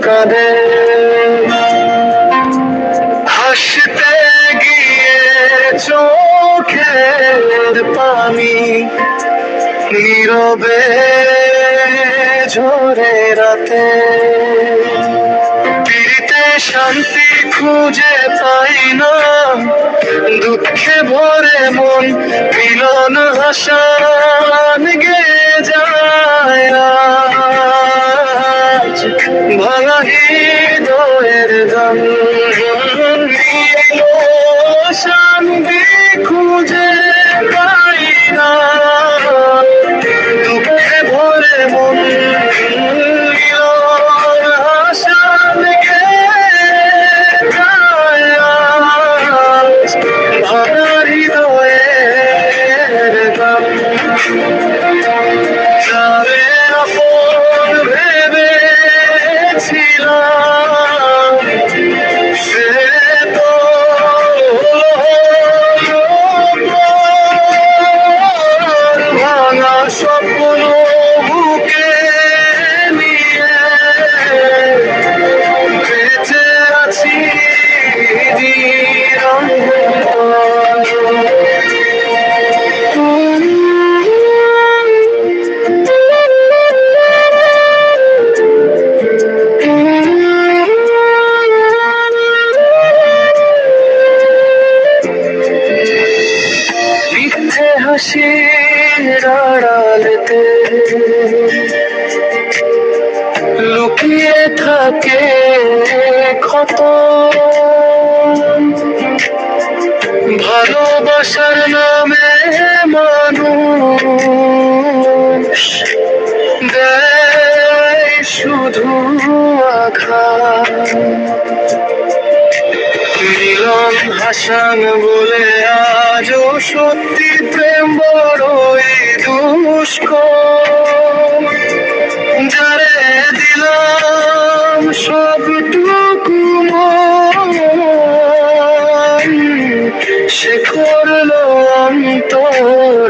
কাঁদে, হাসতে গিয়ে চোখের পানি নীরবে ঝরে রাতে। পীড়িতে শান্তি খুঁজে পাই না, দুঃখে ভরে মন মিলন হাসান গে যায় আজ। ভাঙা হৃদয়ের গান শান্তি খুঁজে পাই না, দুঃখে ভরে মন মিলন হাসান গে যায় আজ। ভাঙা হৃদয়ের গান যারে আপন ভেবেছিলাম, সে তো ভাঙা স্বপ্ন বুকে নিয়ে বেঁচে আছি মিথ্যে হাসির আড়ালেতে লুকিয়ে থাকে ক্ষত, ভালোবাসার নামে মানুষ দেয় শুধু আঘাত। মিলন হাসান বলে আজও সত্যি প্রেম বড়ই দুষ্কর। যারে দিলাম সবটুকু মন, সে করলো অন্তর